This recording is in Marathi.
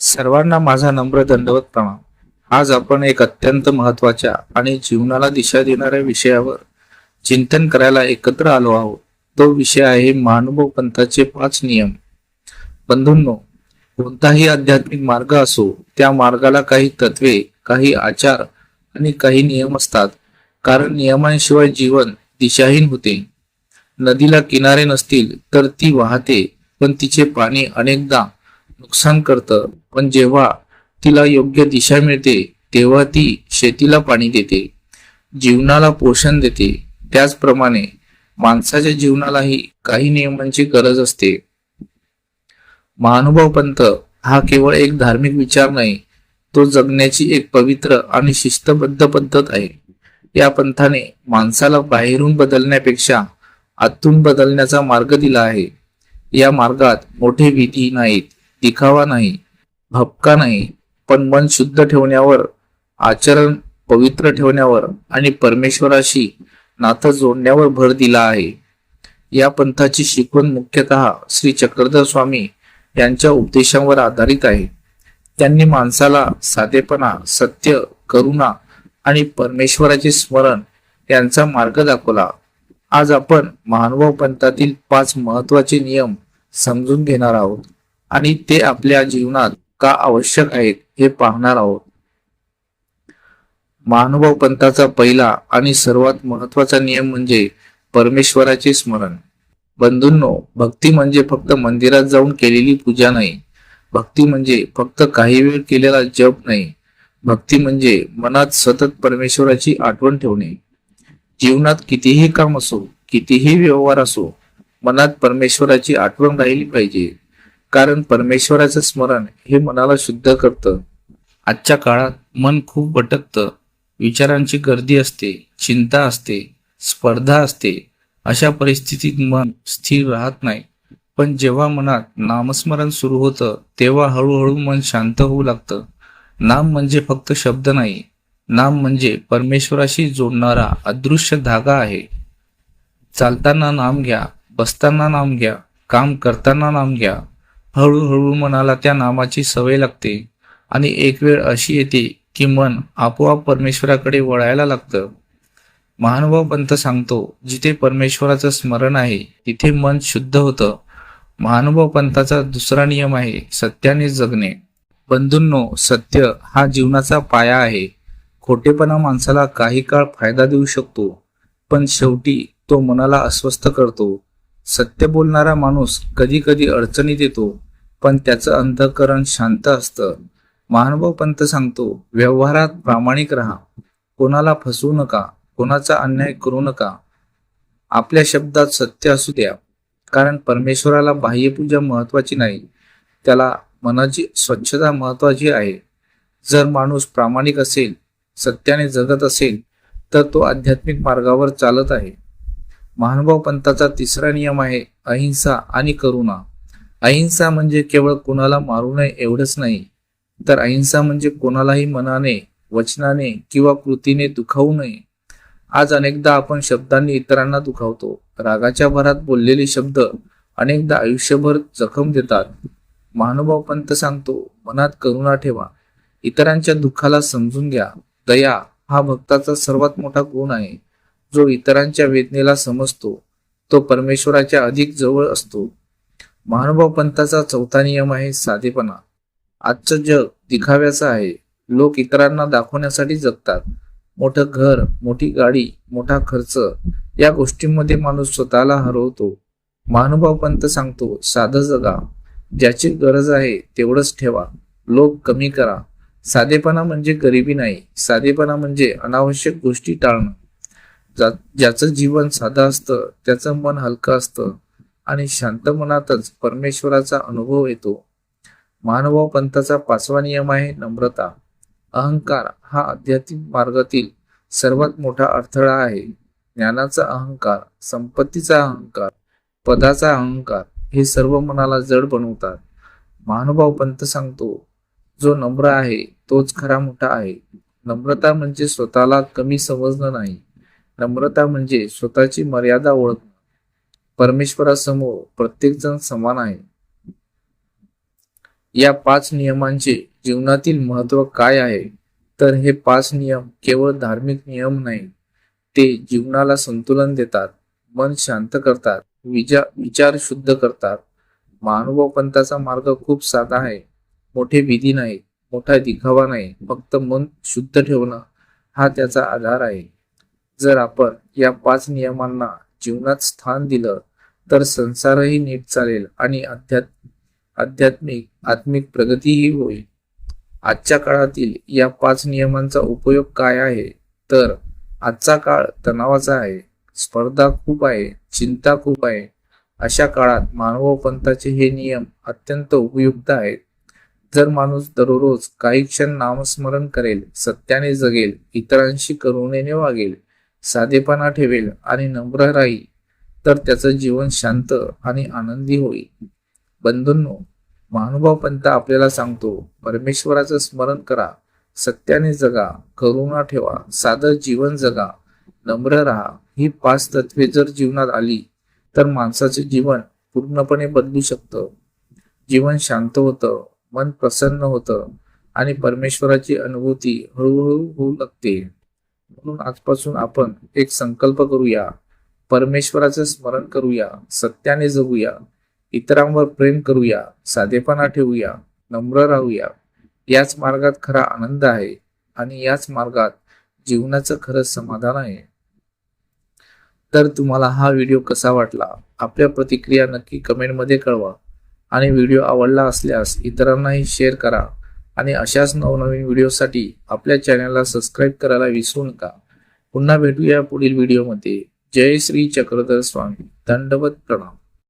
सर्वांना माझा नम्र दंडवत प्रणाम. आज आपण एक अत्यंत महत्वाच्या आणि जीवनाला दिशा देणाऱ्या विषयावर चिंतन करायला एकत्र आलो आहोत. तो विषय आहे महानुभव पंथाचे 5 नियम. बंधूंनो, कोणताही आध्यात्मिक मार्ग असो, त्या मार्गाला काही तत्वे, काही आचार आणि काही नियम असतात. कारण नियमांशिवाय जीवन दिशाहीन होते. नदीला किनारे नसतील तर ती वाहते, पण तिचे पाणी अनेकदा नुकसान करतं. पण जेव्हा तिला योग्य दिशा मिळते तेव्हा ती शेतीला पाणी देते, जीवनाला पोषण देते. त्याचप्रमाणे माणसाच्या जीवनालाही काही नियमांची गरज असते. महानुभाव पंथ हा केवळ एक धार्मिक विचार नाही, तो जगण्याची एक पवित्र आणि शिस्तबद्ध पद्धत आहे. या पंथाने माणसाला बाहेरून बदलण्यापेक्षा आतून बदलण्याचा मार्ग दिला आहे. या मार्गात मोठे विधी नाहीत, दिखावा नाही, भपका नाही, पण मन शुद्ध ठेवण्यावर, आचरण पवित्र ठेवण्यावर आणि परमेश्वराशी नातं जोडण्यावर भर दिला आहे. या पंथाची शिकवण मुख्यतः श्री चक्रधर स्वामी यांच्या उपदेशांवर आधारित आहे. त्यांनी माणसाला साधेपणा, सत्य, करुणा आणि परमेश्वराचे स्मरण यांचा मार्ग दाखवला. आज आपण महानुभाव पंथातील 5 महत्वाचे नियम समजून घेणार आहोत आणि ते आपल्या जीवनात का आवश्यक आहेत हे पाहणार आहोत. महानुभाव पंथाचा पहिला आणि सर्वात महत्वाचा नियम म्हणजे परमेश्वराचे स्मरण. बंधूंनो, भक्ती म्हणजे फक्त मंदिरात जाऊन केलेली पूजा नाही. भक्ती म्हणजे फक्त काही वेळ केलेला जप नाही. भक्ती म्हणजे मनात सतत परमेश्वराची आठवण ठेवणे. जीवनात कितीही काम असो, कितीही व्यवहार असो, मनात परमेश्वराची आठवण राहिली पाहिजे. कारण परमेश्वराचं स्मरण हे मनाला शुद्ध करतं. आजच्या काळात मन खूप भटकतं, विचारांची गर्दी असते, चिंता असते, स्पर्धा असते. अशा परिस्थितीत मन स्थिर राहत नाही. पण जेव्हा मनात नामस्मरण सुरू होतं तेव्हा हळूहळू मन शांत होऊ लागतं. नाम म्हणजे फक्त शब्द नाही, नाम म्हणजे परमेश्वराशी जोडणारा अदृश्य धागा आहे. चालताना नाम घ्या, बसताना नाम घ्या, काम करताना नाम घ्या. हळूहळू मनाला त्या नामाची सवय लागते आणि एक वेळ अशी येते की मन आपोआप परमेश्वराकडे वळायला लागतं. महानुभाव पंथ सांगतो, जिथे परमेश्वराचं स्मरण आहे तिथे मन शुद्ध होतं. महानुभाव पंथाचा दुसरा नियम आहे सत्याने जगणे. बंधूंनो, सत्य हा जीवनाचा पाया आहे. खोटेपणा माणसाला काही काळ फायदा देऊ शकतो, पण शेवटी तो मनाला अस्वस्थ करतो. सत्य बोलणारा माणूस कधी कधी अडचणीत येतो, पण त्याचं अंतःकरण शांत असतं. महानुभाव पंथ सांगतो, व्यवहारात प्रामाणिक राहा, कोणाला फसवू नका, कोणाचा अन्याय करू नका. आपल्या शब्दात सत्य असू द्या. कारण परमेश्वराला बाह्यपूजा महत्वाची नाही, त्याला मनाची स्वच्छता महत्वाची आहे. जर माणूस प्रामाणिक असेल, सत्याने जगत असेल, तर तो आध्यात्मिक मार्गावर चालत आहे. महानुभाव पंथाचा तिसरा नियम आहे अहिंसा आणि करुणा. अहिंसा म्हणजे केवळ कोणाला मारू नये एवढंच नाही, तर अहिंसा म्हणजे कोणालाही मनाने, वचनाने किंवा कृतीने दुखावू नये. आज अनेकदा आपण शब्दांनी इतरांना दुखावतो. रागाच्या भरात बोललेले शब्द अनेकदा आयुष्यभर जखम देतात. महानुभाव पंथ सांगतो, मनात करुणा ठेवा, इतरांच्या दुःखाला समजून घ्या. दया हा भक्ताचा सर्वात मोठा गुण आहे. जो इतरांच्या वेदनेला समजतो तो परमेश्वराच्या अधिक जवळ असतो. महानुभाव पंथाचा चौथा नियम आहे साधेपणा. आजचं जग दिखाव्याचं आहे. लोक इतरांना दाखवण्यासाठी जगतात. मोठं घर, मोठी गाडी, मोठा खर्च, या गोष्टींमध्ये माणूस स्वतःला हरवतो. महानुभाव पंथ सांगतो, साधं जगा, ज्याची गरज आहे तेवढंच ठेवा, लोभ कमी करा. साधेपणा म्हणजे गरिबी नाही, साधेपणा म्हणजे अनावश्यक गोष्टी टाळणं. ज्याचं जीवन साधं असतं त्याचं मन हलकं असतं आणि शांत मनातच परमेश्वराचा अनुभव येतो. महानुभाव पंथाचा 5वा नियम आहे नम्रता. अहंकार हा आध्यात्मिक मार्गातील सर्वात मोठा अडथळा आहे. ज्ञानाचा अहंकार, संपत्तीचा अहंकार, पदाचा अहंकार हे सर्व मनाला जड बनवतात. महानुभाव पंथ सांगतो, जो नम्र आहे तोच खरा मोठा आहे. नम्रता म्हणजे स्वतःला कमी समजणं नाही. नम्रता म्हणजे स्वतःची मर्यादा ओळखणं. परमेश्वरासमोर प्रत्येक जण समान आहे. या 5 नियमांचे जीवनातील महत्त्व काय आहे? तर हे 5 नियम केवळ धार्मिक नियम नाही, ते जीवनाला संतुलन देतात, मन शांत करतात, विचार शुद्ध करतात. महानुभाव पंथाचा मार्ग खूप साधा आहे. मोठे विधी नाहीत, मोठा दिखावा नाही, फक्त मन शुद्ध ठेवणं हा त्याचा आधार आहे. जर आपण या 5 नियमांना जीवनात स्थान दिलं तर संसारही नीट चालेल आणि आत्मिक प्रगतीही होईल. आजच्या काळातील या 5 नियमांचा उपयोग काय आहे? तर आजचा काळ तणावाचा आहे, स्पर्धा खूप आहे, चिंता खूप आहे. अशा काळात मानव पंथाचे हे नियम अत्यंत उपयुक्त आहेत. जर माणूस दररोज काही क्षण नामस्मरण करेल, सत्याने जगेल, इतरांशी करुणेने वागेल, साधेपणा ठेवेल आणि नम्र राहील, तर त्याचं जीवन शांत आणि आनंदी होईल. बंधूंनो, महानुभाव पंथ आपल्याला सांगतो, परमेश्वराचं स्मरण करा, सत्याने जगा, करुणा ठेवा, साधं जीवन जगा, नम्र राहा. ही 5 तत्वे जर जीवनात आली तर माणसाचे जीवन पूर्णपणे बदलू शकतं. जीवन शांत होतं, मन प्रसन्न होतं आणि परमेश्वराची अनुभूती हळूहळू होऊ लागते. म्हणून आजपासून आपण एक संकल्प करूया, परमेश्वराचं स्मरण करूया, सत्याने जगूया, इतरांवर प्रेम करूया, साधेपणा ठेवूया, नम्र राहूया. याच मार्गात खरा आनंद आहे आणि याच मार्गात जीवनाचं खरं समाधान आहे. तर तुम्हाला हा व्हिडिओ कसा वाटला? आपल्या प्रतिक्रिया नक्की कमेंटमध्ये कळवा आणि व्हिडिओ आवडला असल्यास इतरांनाही शेअर करा आणि अशाच नवनवीन व्हिडिओसाठी आपल्या चॅनलला सबस्क्राईब करायला विसरू नका. पुन्हा भेटूया पुढील व्हिडिओमध्ये. जय श्री चक्रधर स्वामी. दंडवत प्रणाम.